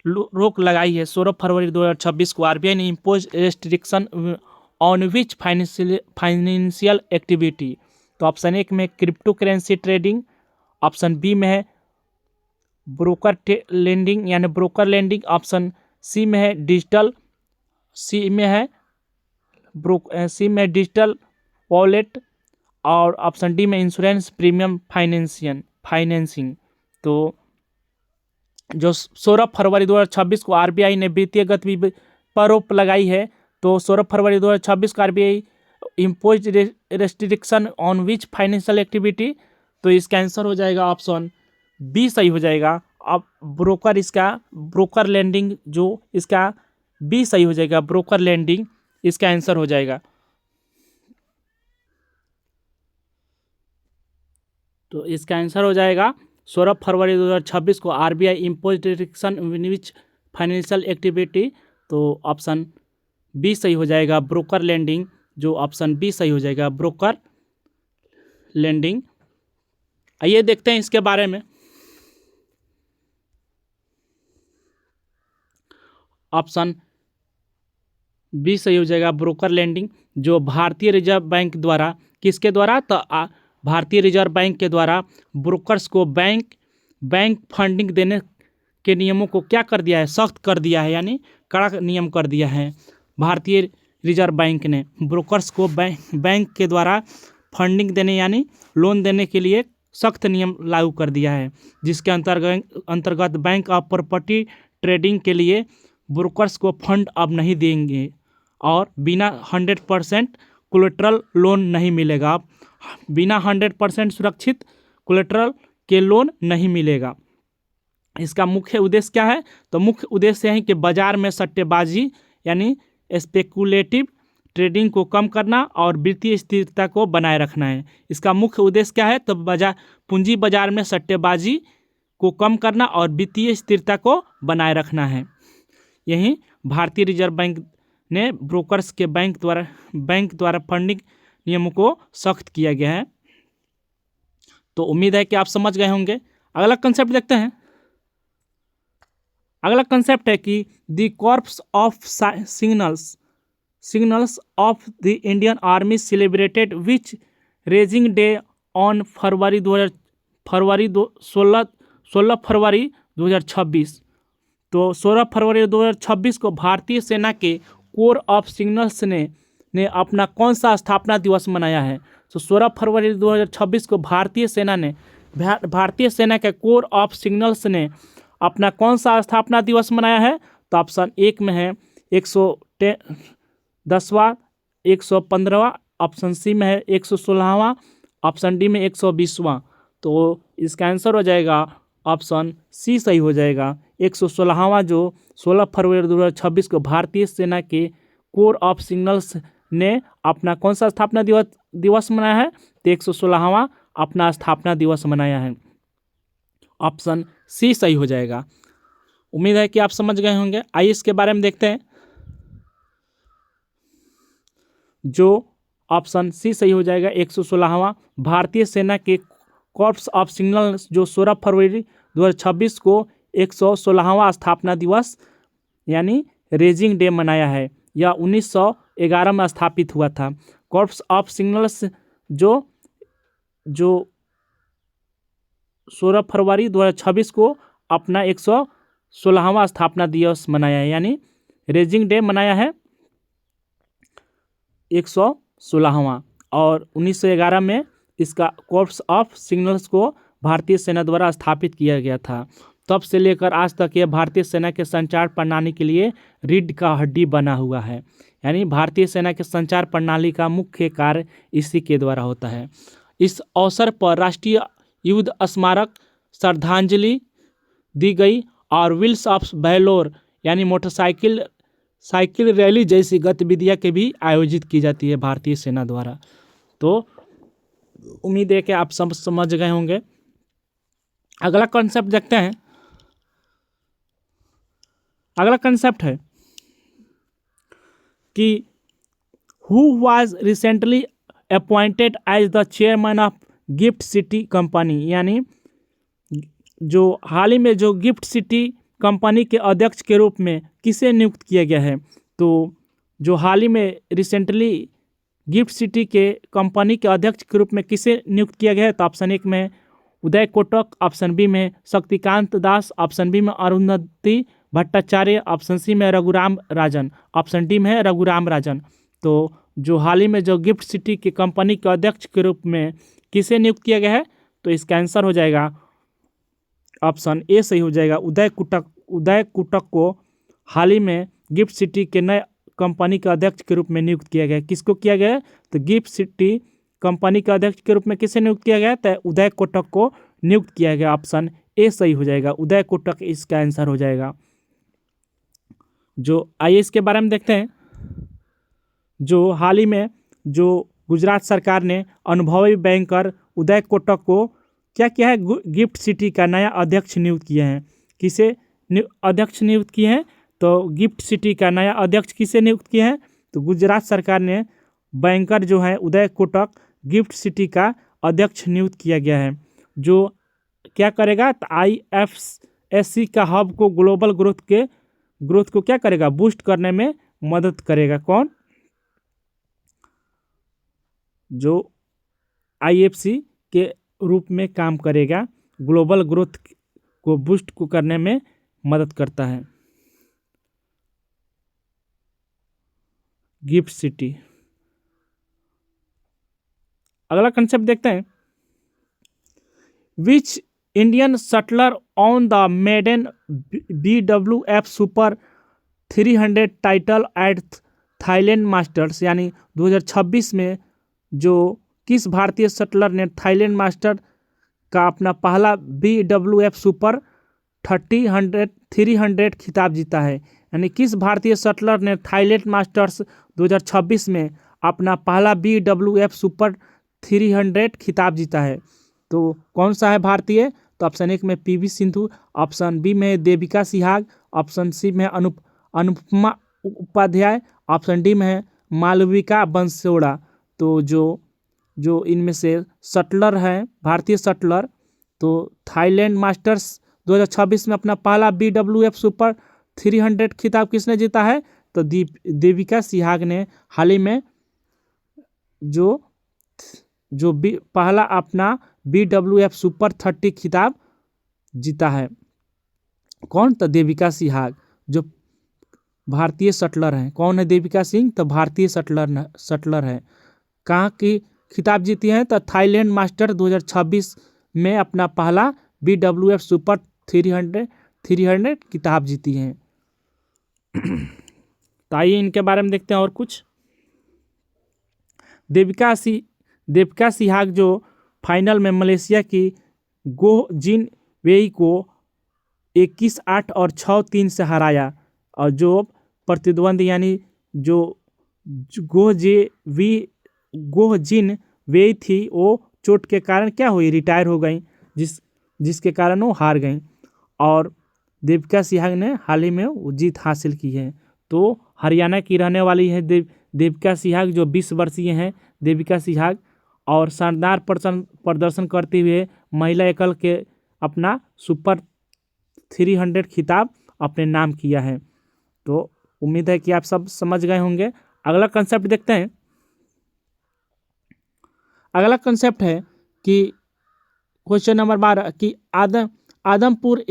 रोक लगाई है। 16 फरवरी 2026 को RBI ने impose restriction on which financial activity? तो ऑप्शन 1 में crypto currency trading, option B में है ब्रोकर लेंडिंग यानी ब्रोकर लेंडिंग, ऑप्शन सी में है डिजिटल वॉलेट, और ऑप्शन डी में इंश्योरेंस प्रीमियम फाइनेंसिंग। तो जो 16 फरवरी 2026 को RBI ने वित्तीय गतिविधि पर रोक लगाई है, तो 16 फरवरी 2026 को RBI impose restriction on which financial activity, तो इसका आंसर हो जाएगा ऑप्शन बी सही हो जाएगा। अब ब्रोकर, इसका ब्रोकर लैंडिंग जो इसका बी सही हो जाएगा, ब्रोकर लैंडिंग इसका आंसर हो जाएगा। तो इसका आंसर हो जाएगा 16 फरवरी 2026 को आरबीआई इम्पोज रिस्ट्रिक्शन विच फाइनेंशियल एक्टिविटी, तो ऑप्शन बी सही हो जाएगा, ब्रोकर लैंडिंग, जो ऑप्शन बी सही हो जाएगा, ब्रोकर लैंडिंग। आइए देखते हैं इसके बारे में। ऑप्शन बी सही हो जाएगा, ब्रोकर लैंडिंग, जो भारतीय रिजर्व बैंक द्वारा, किसके द्वारा, तो भारतीय रिजर्व बैंक के द्वारा ब्रोकर्स को बैंक फंडिंग देने के नियमों को क्या कर दिया है, सख्त कर दिया है, यानी कड़ा नियम कर दिया है। भारतीय रिजर्व बैंक ने ब्रोकर्स को बैंक के द्वारा फंडिंग देने यानी लोन देने के लिए सख्त नियम लागू कर दिया है, जिसके अंतर्गत बैंक ऑफ प्रॉपर्टी ट्रेडिंग के लिए ब्रोकर्स को फंड अब नहीं देंगे और बिना 100% कोलेटरल लोन नहीं मिलेगा। बिना 100% सुरक्षित कोलेटरल के लोन नहीं मिलेगा। इसका मुख्य उद्देश्य क्या है, तो मुख्य उद्देश्य है कि बाजार में सट्टेबाजी यानी स्पेकुलेटिव ट्रेडिंग को कम करना और वित्तीय स्थिरता को बनाए रखना है। इसका मुख्य उद्देश्य क्या है, तो पूंजी बाजार में सट्टेबाजी को कम करना और वित्तीय स्थिरता को बनाए रखना है। यही भारतीय रिजर्व बैंक ने ब्रोकर्स के बैंक द्वारा फंडिंग नियमों को सख्त किया गया है। तो उम्मीद है कि आप समझ गए होंगे। अगला कंसेप्ट देखते हैं। अगला कंसेप्ट है कि the corps of signals of the Indian army celebrated which raising day on 16 फरवरी 2026। तो 16 फरवरी 2026 को भारतीय सेना के कोर ऑफ सिग्नल्स ने अपना कौन सा स्थापना दिवस मनाया है। तो 16 फरवरी 2026 को भारतीय सेना के कोर ऑफ सिग्नल्स ने अपना कौन सा स्थापना दिवस मनाया है। तो ऑप्शन एक में है 110वां, 115वां, ऑप्शन सी में है 116वां, ऑप्शन डी में 120वां। तो इसका आंसर हो जाएगा ऑप्शन सी सही हो जाएगा, 116वां, जो 16 फरवरी 2026 को भारतीय सेना के कोर ऑफ सिग्नल्स ने अपना कौन सा स्थापना दिवस मनाया है, तो 116वां अपना स्थापना दिवस मनाया है। ऑप्शन सी सही हो जाएगा। उम्मीद है कि आप समझ गए होंगे। आइए इसके बारे में देखते हैं। जो ऑप्शन सी सही हो जाएगा, 116वां भारतीय सेना के कॉर्प्स ऑफ सिग्नल्स जो 16 फरवरी 2026 को 116वां स्थापना दिवस यानी रेजिंग डे मनाया है। यह 1911 में स्थापित हुआ था। कॉर्प्स ऑफ सिग्नल्स जो 16 फरवरी 2026 को अपना 116वां स्थापना दिवस मनाया है, यानी रेजिंग डे मनाया है 116वां। और 1911 में इसका कॉर्प्स ऑफ सिग्नल्स को भारतीय सेना द्वारा स्थापित किया गया था। तब से लेकर आज तक यह भारतीय सेना के संचार प्रणाली के लिए रीढ़ का हड्डी बना हुआ है, यानी भारतीय सेना के संचार प्रणाली का मुख्य कार्य इसी के द्वारा होता है। इस अवसर पर राष्ट्रीय युद्ध स्मारक श्रद्धांजलि दी गई और व्हील्स ऑफ वैलोर यानी मोटरसाइकिल रैली जैसी गतिविधियां के भी आयोजित की जाती है भारतीय सेना द्वारा। तो उम्मीद है कि आप सब समझ गए होंगे। अगला कॉन्सेप्ट देखते हैं। अगला कॉन्सेप्ट है कि who was recently appointed as the chairman of GIFT City company, यानी जो हाल ही में जो गिफ्ट सिटी कंपनी के अध्यक्ष के रूप में किसे नियुक्त किया गया है। तो जो हाल ही में रिसेंटली गिफ्ट सिटी के कंपनी के अध्यक्ष के रूप में किसे नियुक्त किया गया है। तो ऑप्शन एक में उदय कोटक, ऑप्शन बी में शक्तिकांत दास, ऑप्शन बी में अरुंधति भट्टाचार्य, ऑप्शन सी में रघुराम राजन, ऑप्शन डी में है रघुराम राजन। तो जो हाल ही में जो गिफ्ट सिटी की कंपनी के अध्यक्ष के रूप में किसे नियुक्त किया गया है, तो इसका आंसर हो जाएगा ऑप्शन ए सही हो जाएगा, उदय कोटक को हाल ही में गिफ्ट सिटी के नए कंपनी के अध्यक्ष के रूप में नियुक्त किया गया। किसको किया गया? तो गिफ्ट सिटी कंपनी के अध्यक्ष के रूप में किसे नियुक्त किया गया? तो उदय कोटक को नियुक्त किया गया। ऑप्शन ए सही हो जाएगा, उदय कोटक इसका आंसर हो जाएगा। जो आईएएस के बारे में देखते हैं, जो हाल ही में जो गुजरात सरकार ने अनुभवी बैंकर उदय कोटक को क्या किया है? गिफ्ट सिटी का नया अध्यक्ष नियुक्त किए हैं। किसे अध्यक्ष नियुक्त किए हैं? तो गिफ्ट सिटी का नया अध्यक्ष किसे नियुक्त किए हैं? तो गुजरात सरकार ने बैंकर जो है उदय कोटक गिफ्ट सिटी का अध्यक्ष नियुक्त किया गया है। जो क्या करेगा? तो IFSC का हब को ग्लोबल ग्रोथ को क्या करेगा? बूस्ट करने में मदद करेगा। कौन? जो IFC के रूप में काम करेगा, ग्लोबल ग्रोथ को बूस्ट को करने में मदद करता है। Gift city. अगला कंसेप्ट देखते हैं, which Indian shuttler on the maiden BWF super 300 title at Thailand Masters, यानी 2026 में जो किस भारतीय शटलर ने थाईलैंड मास्टर का अपना पहला BWF सुपर 300 खिताब जीता है। यानी किस भारतीय शटलर ने थाईलैंड मास्टर्स 2026 में अपना पहला BWF सुपर 300 खिताब जीता है? तो कौन सा है भारतीय? तो ऑप्शन 1 में PV सिंधु, ऑप्शन बी में देविका सिहाग, ऑप्शन सी में अनुपमा उपाध्याय, ऑप्शन डी में है मालविका बंसोड़ा। तो जो इनमें से शटलर हैं, भारतीय शटलर, तो थाईलैंड मास्टर्स 2026 में अपना पहला BWF सुपर 300 खिताब किसने जीता है? तो देविका सिहाग ने हाल ही में जो पहला अपना BWF सुपर 30 खिताब जीता है। कौन? तो देविका सिहाग, जो भारतीय शटलर हैं। कौन है देविका सिंह? तो भारतीय शटलर है। कहाँ की खिताब जीती हैं? तो थाईलैंड मास्टर 2026 में अपना पहला BWF सुपर 300 खिताब जीती हैं। तो आइए इनके बारे में देखते हैं और कुछ। देविका सिहाग जो फाइनल में मलेशिया की गो जिन वेई को 21-8 और 6-3 से हराया, और जो प्रतिद्वंदी यानी जो गो जिन वेई थी वो चोट के कारण क्या हुई? रिटायर हो गई, जिसके कारण वो हार गई। और देविका सिहाग ने हाल ही में वो जीत हासिल की है। तो हरियाणा की रहने वाली है देविका सिहाग, जो 20 वर्षीय हैं देविका सिहाग, और शानदार प्रदर्शन करते हुए महिला एकल के अपना सुपर 300 खिताब अपने नाम किया है। तो उम्मीद है कि आप सब समझ गए होंगे। अगला कंसेप्ट देखते हैं। अगला कंसेप्ट है कि क्वेश्चन नंबर 12 कि Adampur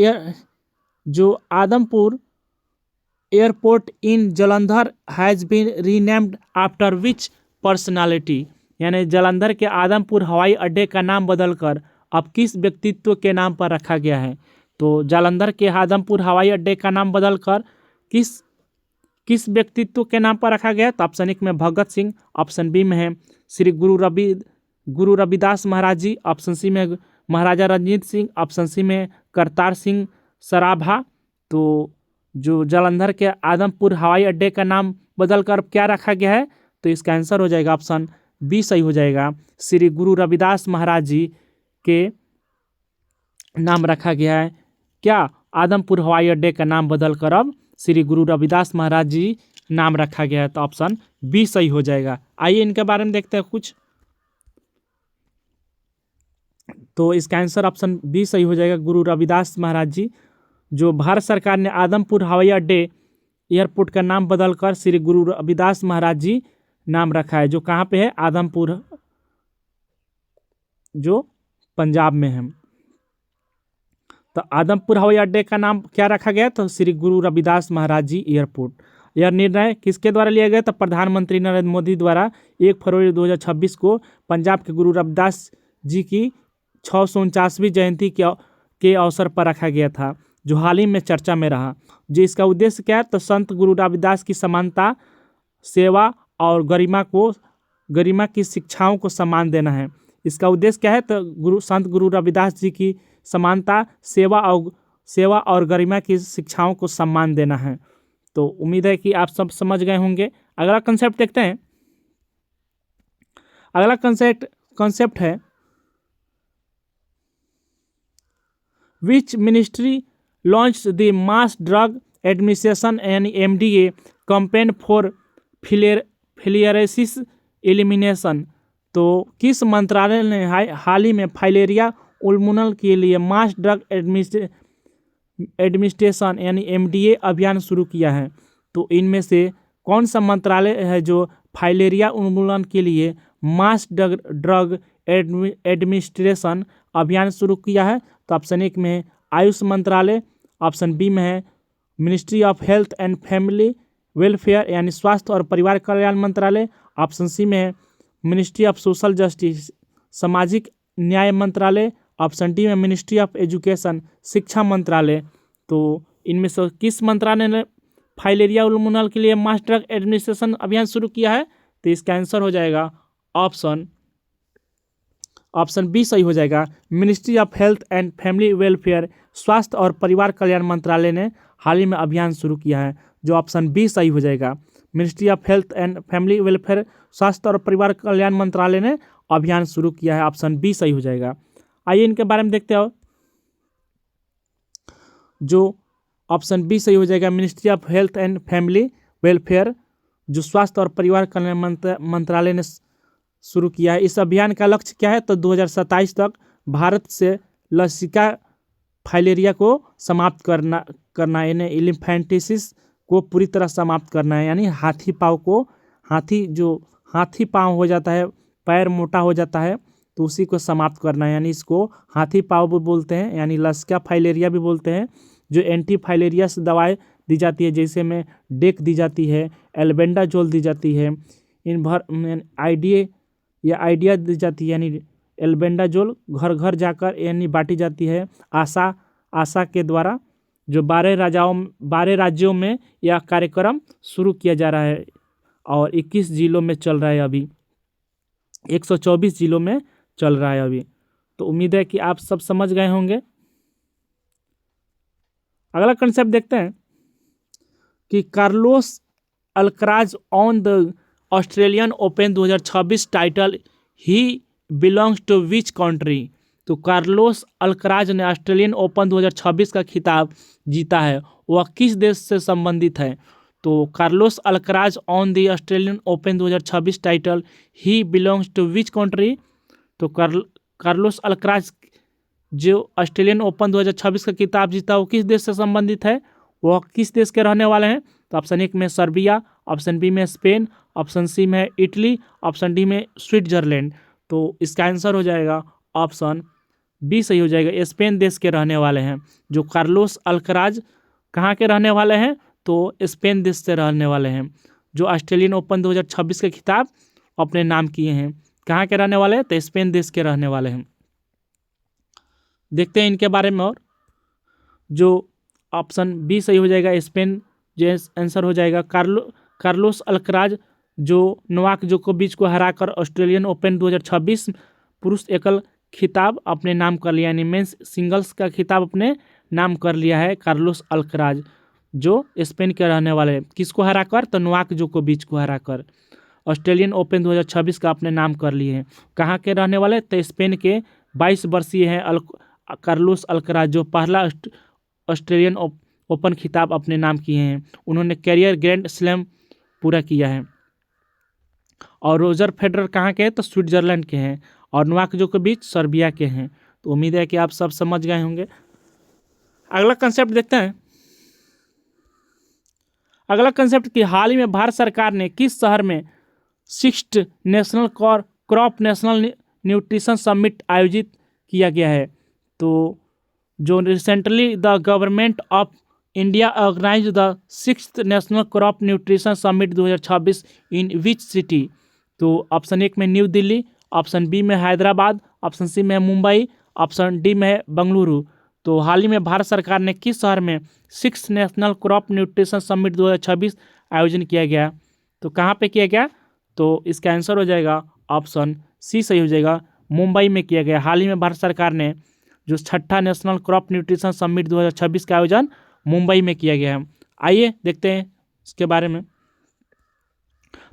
airport in Jalandhar has been renamed after which personality, यानी जालंधर के आदमपुर हवाई अड्डे का नाम बदलकर अब किस व्यक्तित्व के नाम पर रखा गया है? तो जालंधर के आदमपुर हवाई अड्डे का नाम बदलकर किस व्यक्तित्व के नाम पर रखा गया? तो ऑप्शन 1 में भगत सिंह, ऑप्शन बी में है श्री गुरु रविदास महाराज जी, ऑप्शन सी में महाराजा रंजीत सिंह, ऑप्शन सी में करतार सिंह सराभा। तो जो जालंधर के आदमपुर हवाई अड्डे का नाम बदलकर क्या रखा गया है? तो इसका आंसर हो जाएगा ऑप्शन बी सही हो जाएगा। श्री गुरु रविदास महाराज जी के नाम रखा गया है। क्या? आदमपुर हवाई अड्डे का नाम बदलकर अब श्री गुरु रविदास महाराज जी नाम रखा गया है। तो ऑप्शन बी सही हो जाएगा। आइए इनके बारे में देखते हैं कुछ। तो इसका आंसर ऑप्शन बी सही हो जाएगा, गुरु रविदास महाराज जी। जो भारत सरकार ने आदमपुर हवाई अड्डे एयरपोर्ट का नाम बदलकर श्री गुरु रविदास महाराज जी नाम रखा है, जो कहाँ पे है? आदमपुर, जो पंजाब में है। तो आदमपुर हवाई अड्डे का नाम क्या रखा गया? तो श्री गुरु रविदास महाराज जी एयरपोर्ट। यह निर्णय किसके द्वारा लिया गया? तो प्रधानमंत्री नरेंद्र मोदी द्वारा 1 फरवरी 2026 को पंजाब के गुरु रविदास जी की 649वीं जयंती के अवसर पर रखा गया था, जो हाल ही में चर्चा में रहा। जो इसका उद्देश्य क्या है? तो संत गुरु रविदास की समानता सेवा और गरिमा की शिक्षाओं को सम्मान देना है। इसका उद्देश्य क्या है? तो संत गुरु रविदास जी की समानता, सेवा और गरिमा की शिक्षाओं को सम्मान देना है। तो उम्मीद है कि आप सब समझ गए होंगे। अगला कंसेप्ट देखते हैं। अगला कंसेप्ट है which ministry launch the mass drug administration यानी MDA कैंपेन फॉर फिलियरेसिस एलिमिनेशन। तो किस मंत्रालय ने हाल ही में फाइलेरिया उन्मूलन के लिए मास ड्रग एडमिनिस्ट्रेशन यानी MDA अभियान शुरू किया है? तो इनमें से कौन सा मंत्रालय है जो फाइलेरिया उन्मूलन के लिए मास ड्रग एडमिनिस्ट्रेशन अभियान शुरू किया है? तो ऑप्शन 1 में है आयुष मंत्रालय, ऑप्शन बी में है ministry of health and family welfare यानी स्वास्थ्य और परिवार कल्याण मंत्रालय, ऑप्शन सी में है मिनिस्ट्री ऑफ सोशल जस्टिस सामाजिक न्याय मंत्रालय, ऑप्शन डी में मिनिस्ट्री ऑफ एजुकेशन शिक्षा मंत्रालय। तो इनमें से किस मंत्रालय ने फाइलेरिया उन्मूलन के लिए मास ड्रग एडमिनिस्ट्रेशन अभियान शुरू किया है? तो इसका आंसर हो जाएगा ऑप्शन बी सही हो जाएगा। Ministry of health and family welfare स्वास्थ्य और परिवार कल्याण मंत्रालय ने हाल ही में अभियान शुरू किया है, जो ऑप्शन बी सही हो जाएगा। Ministry of health and family welfare स्वास्थ्य और परिवार कल्याण मंत्रालय ने अभियान शुरू किया है, ऑप्शन बी सही हो जाएगा। आइए इनके बारे में देखते हो। जो ऑप्शन बी सही हो जाएगा ministry of health and family welfare, जो स्वास्थ्य और परिवार कल्याण मंत्रालय ने शुरू किया है। इस अभियान का लक्ष्य क्या है? तो 2027 तक भारत से लसिका फाइलेरिया को समाप्त करना यानी इन्फेंटिसिस को पूरी तरह समाप्त करना है, यानी हाथी पाँव हो जाता है, पैर मोटा हो जाता है, तो उसी को समाप्त करना है, यानी इसको हाथी पाँव भी बोलते हैं, यानी लसिका फाइलेरिया भी बोलते हैं। जो एंटी फाइलेरिया से दवाएं दी जाती है, जैसे में डेक दी जाती है, एल्बेंडाजोल दी जाती है, आइडिया दी जाती है, यानी एल्बेंडाजोल घर घर जाकर यानी बांटी जाती है आशा के द्वारा। जो 12 राज्यों में यह कार्यक्रम शुरू किया जा रहा है और 21 जिलों में चल रहा है, अभी 124 जिलों में चल रहा है अभी। तो उम्मीद है कि आप सब समझ गए होंगे। अगला कंसेप्ट देखते हैं कि Carlos Alcaraz on the Australian Open 2026 title he belongs to which country. तो कार्लोस अल्कराज ने ऑस्ट्रेलियन ओपन 2026 का खिताब जीता है, वह किस देश से संबंधित है? तो Carlos Alcaraz on the Australian Open 2026 title he belongs to which country. तो कार्लोस अल्कराज जो ऑस्ट्रेलियन ओपन 2026 का खिताब जीता वो किस देश से संबंधित है? वह किस देश के रहने वाले हैं? तो ऑप्शन 1 में सर्बिया, ऑप्शन बी में स्पेन, ऑप्शन सी में इटली, ऑप्शन डी में स्विट्जरलैंड। तो इसका आंसर हो जाएगा ऑप्शन बी सही हो जाएगा, स्पेन देश के रहने वाले हैं। जो कार्लोस अल्कराज कहाँ के रहने वाले हैं? तो स्पेन देश से रहने वाले हैं, जो ऑस्ट्रेलियन ओपन 2026 के खिताब अपने नाम किए हैं। कहाँ के रहने वाले हैं? तो स्पेन देश के रहने वाले हैं। देखते हैं इनके बारे में और। जो ऑप्शन बी सही हो जाएगा, स्पेन जो आंसर हो जाएगा। कार्लोस अल्कराज जो नोवाक जोकोविच को हराकर ऑस्ट्रेलियन ओपन 2026 पुरुष एकल खिताब अपने नाम कर लिया, यानी मेंस सिंगल्स का खिताब अपने नाम कर लिया है कार्लोस अल्कराज, जो स्पेन के रहने वाले हैं। किसको हराकर? तो नोवाक जोकोविच को हराकर ऑस्ट्रेलियन ओपन 2026 का अपने नाम कर लिए हैं। कहाँ के रहने वाले? तो स्पेन के 22 वर्षीय हैं कार्लोस अल्कराज, जो पहला ऑस्ट्रेलियन ओपन खिताब अपने नाम किए हैं। उन्होंने कैरियर ग्रैंड स्लैम पूरा किया है। और रोजर फेडरर कहाँ के हैं? तो स्विट्जरलैंड के हैं। और नोवाक जोकोविच सर्बिया के हैं। तो उम्मीद है कि आप सब समझ गए होंगे। अगला कंसेप्ट देखते हैं। अगला कंसेप्ट कि हाल ही में भारत सरकार ने किस शहर में 6th national crop national nutrition summit आयोजित किया गया है? तो जो recently the government of India organize the 6th national crop nutrition summit 2026 in which city? तो ऑप्शन 1 में न्यू दिल्ली, ऑप्शन बी में हैदराबाद, ऑप्शन सी में मुंबई, ऑप्शन डी में बेंगलुरु। तो हाल ही में भारत सरकार ने किस शहर में 6th national crop nutrition summit 2026 आयोजन किया गया? तो कहाँ पे किया गया, तो इसका आंसर हो जाएगा ऑप्शन सी सही हो जाएगा, मुंबई में किया गया। हाल ही में भारत सरकार ने जो छठा नेशनल क्रॉप न्यूट्रिशन समिट 2026 का आयोजन मुंबई में किया गया है। आइए देखते हैं इसके बारे में।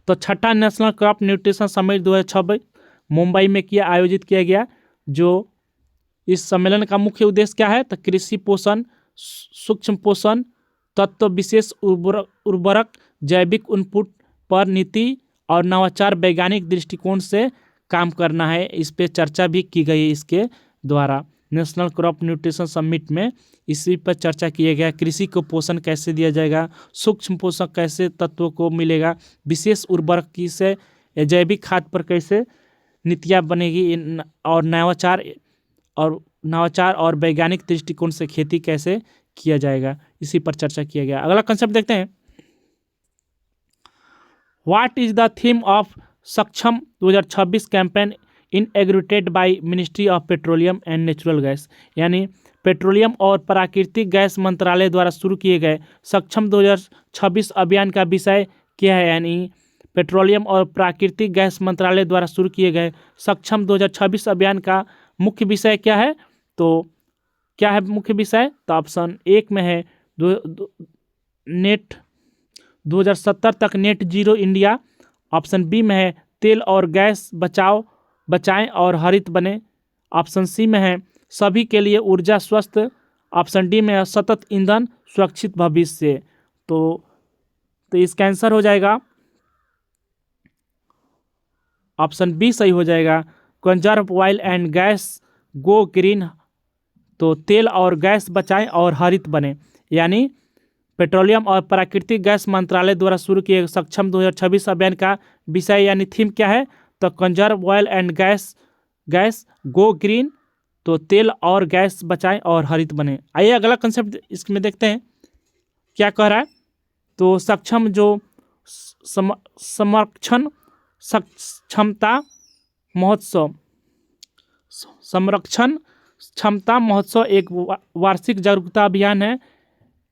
तो छठा national crop nutrition summit 2026 Mumbai में आयोजित किया गया। जो इस सम्मेलन का मुख्य उद्देश्य क्या है, तो कृषि पोषण, सूक्ष्म पोषण तत्व, विशेष उर्वरक, जैविक इनपुट पर नीति और नवाचार वैज्ञानिक दृष्टिकोण से काम करना है। इस पे चर्चा भी की गई इसके द्वारा। नेशनल क्रॉप न्यूट्रिशन समिट में इसी पर चर्चा किया गया। कृषि को पोषण कैसे दिया जाएगा, सूक्ष्म पोषक कैसे तत्वों को मिलेगा, विशेष उर्वरक की से जैविक खाद पर कैसे नीतियाँ बनेगी, और नवाचार और वैज्ञानिक दृष्टिकोण से खेती कैसे किया जाएगा, इसी पर चर्चा किया गया। अगला कंसेप्ट देखते हैं। What is the theme of Saksham 2026 campaign inaugurated by ministry of petroleum and natural gas, यानी पेट्रोलियम और प्राकृतिक गैस मंत्रालय द्वारा शुरू किए गए सक्षम 2026 अभियान का विषय क्या है। यानी पेट्रोलियम और प्राकृतिक गैस मंत्रालय द्वारा शुरू किए गए सक्षम 2026 अभियान का मुख्य विषय क्या है, तो क्या है मुख्य विषय, तो ऑप्शन एक में है नेट 2070 तक net zero India, option B में है तेल और गैस बचाएं और हरित बने, ऑप्शन सी में है सभी के लिए ऊर्जा स्वस्थ, ऑप्शन डी में है सतत ईंधन सुरक्षित भविष्य। तो इसका आंसर हो जाएगा ऑप्शन बी सही हो जाएगा, conserve oil and gas go green. तो तेल और गैस बचाएं और हरित बने, यानी पेट्रोलियम और प्राकृतिक गैस मंत्रालय द्वारा शुरू किए सक्षम 2026 अभियान का विषय यानी थीम क्या है, तो conserve oil and gas go green. तो तेल और गैस बचाएं और हरित बने। आइए अगला कंसेप्ट इसमें देखते हैं क्या कह रहा है। तो सक्षम जो संरक्षण क्षमता महोत्सव एक वार्षिक जागरूकता अभियान है,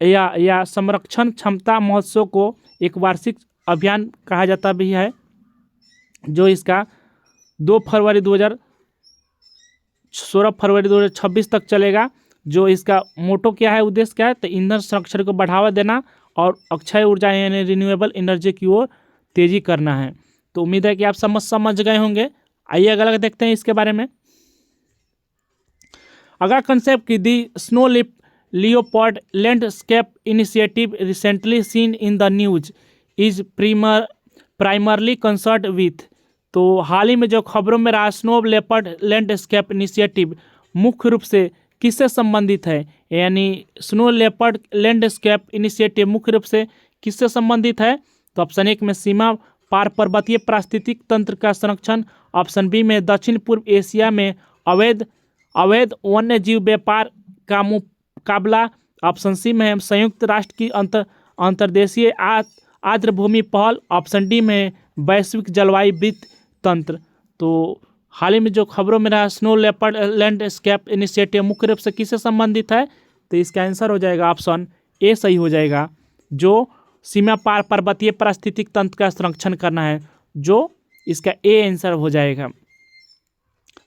या संरक्षण क्षमता महोत्सव को एक वार्षिक अभियान कहा जाता भी है, जो इसका 16 फरवरी 2026 तक चलेगा। जो इसका मोटो क्या है, उद्देश्य क्या है, तो ईंधन संरक्षण को बढ़ावा देना और अक्षय ऊर्जा यानी रिन्यूएबल एनर्जी की ओर तेजी करना है। तो उम्मीद है कि आप समझ गए होंगे। आइए अगला देखते हैं इसके बारे में। अगला कंसेप्ट की दी snow leopard landscape initiative recently seen in the news is primarily concert with. तो हाल ही में जो खबरों में रहा स्नो लेपर्ड लैंडस्केप इनिशिएटिव मुख्य रूप से किससे संबंधित है, यानी स्नो लेपर्ड लैंडस्केप इनिशिएटिव मुख्य रूप से किससे संबंधित है, तो ऑप्शन एक में सीमा पार पर्वतीय पारिस्थितिक तंत्र का संरक्षण, ऑप्शन बी में दक्षिण पूर्व एशिया में अवैध वन्य जीव व्यापार का मुकाबला, ऑप्शन सी में संयुक्त राष्ट्र की अंतर्देशीय आर्द्रभूमि पहल, ऑप्शन डी में वैश्विक जलवायु वित्त तंत्र। तो हाल ही में जो खबरों में रहा स्नो लेपर्ड लैंडस्केप इनिशिएटिव मुख्य रूप से किससे संबंधित है, तो इसका आंसर हो जाएगा ऑप्शन ए सही हो जाएगा, जो सीमा पार पर्वतीय पारिस्थितिक तंत्र का संरक्षण करना है, जो इसका ए आंसर हो जाएगा।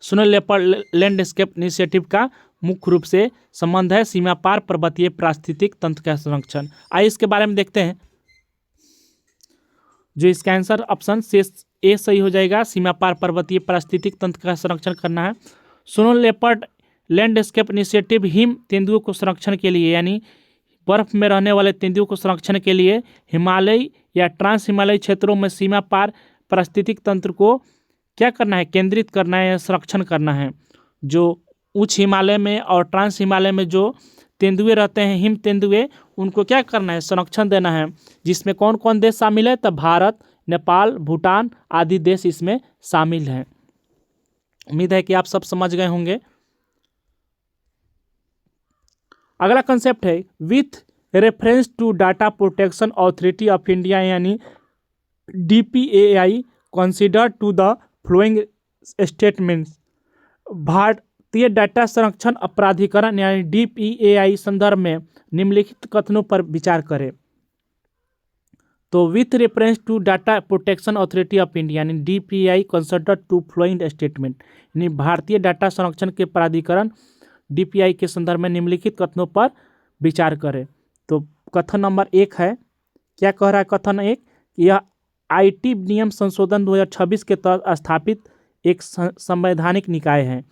स्नो लेपर्ड लैंडस्केप इनिशिएटिव का मुख्य रूप से संबंध है सीमा पार पर्वतीय पारिस्थितिक तंत्र का संरक्षण। आइए इसके बारे में देखते हैं। जो इसका आंसर ऑप्शन ए सही हो जाएगा, सीमा पार पर्वतीय पारिस्थितिक तंत्र का संरक्षण करना है। स्नो लेपर्ड लैंडस्केप इनिशिएटिव हिम तेंदुओं को संरक्षण के लिए, यानी बर्फ में रहने वाले तेंदुओं को संरक्षण के लिए हिमालय या ट्रांस हिमालयी क्षेत्रों में सीमा पार पारिस्थितिक तंत्र को क्या करना है, केंद्रित करना है या संरक्षण करना है। जो उच्च हिमालय में और ट्रांस हिमालय में जो तेंदुए रहते हैं, हिम तेंदुए, उनको क्या करना है, संरक्षण देना है। जिसमें कौन कौन देश शामिल है, तो भारत, नेपाल, भूटान आदि देश इसमें शामिल हैं। उम्मीद है कि आप सब समझ गए होंगे। अगला कंसेप्ट है with reference to data protection authority of India, यानी DPAI consider to the following statements. भारतीय डाटा संरक्षण प्राधिकरण यानी DPAI संदर्भ में निम्नलिखित कथनों पर विचार करें। तो with reference to data protection authority of India यानी DPI consider to following statement, यानी भारतीय डाटा संरक्षण के प्राधिकरण DPI के संदर्भ में निम्नलिखित कथनों पर विचार करें। तो कथन नंबर 1 है, क्या कह रहा है कथन 1, यह IT नियम संशोधन 2026 के तहत स्थापित एक संवैधानिक निकाय है।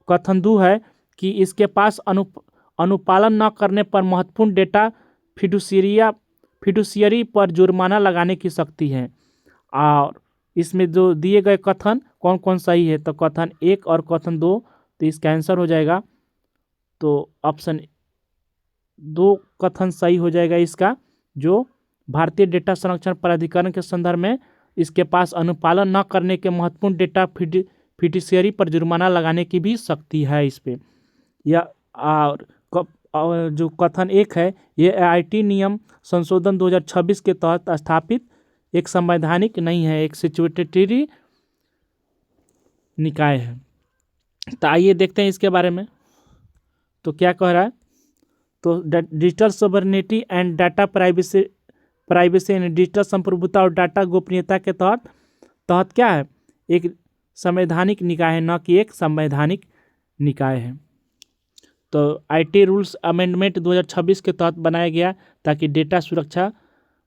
कथन 2 है कि इसके पास अनुपालन न करने पर महत्वपूर्ण डेटा फिडुशियरी पर जुर्माना लगाने की शक्ति है। और इसमें जो दिए गए कथन कौन कौन सही है, तो कथन 1 और कथन 2, तो इसका आंसर हो जाएगा तो ऑप्शन 2 कथन सही हो जाएगा इसका, जो भारतीय डेटा संरक्षण प्राधिकरण के संदर्भ में इसके पास अनुपालन न करने के महत्वपूर्ण डेटा फिडुशियरी पर जुर्माना लगाने की भी शक्ति है इस पे। या और जो कथन 1 है, ये IT नियम संशोधन 2026 के तहत स्थापित एक संवैधानिक नहीं है, एक स्टैट्यूटरी निकाय है। तो आइए देखते हैं इसके बारे में। तो क्या कह रहा है, तो digital sovereignty and data privacy यानी डिजिटल संप्रभुता और डाटा गोपनीयता के तहत क्या है, एक संवैधानिक निकाय है, न कि एक संवैधानिक निकाय है। तो IT रूल्स अमेंडमेंट 2026 के तहत बनाया गया ताकि डेटा सुरक्षा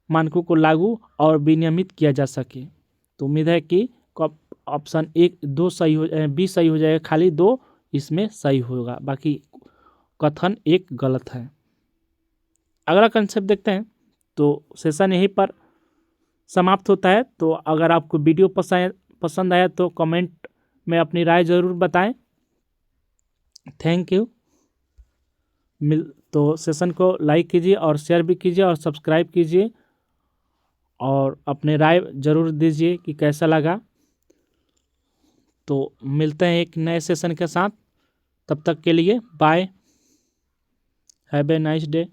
मानकों को लागू और विनियमित किया जा सके। तो उम्मीद है कि ऑप्शन 1 2 सही हो, बी सही हो जाएगा, खाली 2 इसमें सही होगा, बाकी कथन 1 गलत है। अगला कंसेप्ट देखते हैं। तो सेशन यहीं पर समाप्त होता है। तो अगर आपको वीडियो पसंद आया तो कमेंट में अपनी राय ज़रूर बताएं। Thank you. तो सेशन को लाइक कीजिए और शेयर भी कीजिए और सब्सक्राइब कीजिए और अपने राय ज़रूर दीजिए कि कैसा लगा। तो मिलते हैं एक नए सेशन के साथ, तब तक के लिए bye, have a nice day.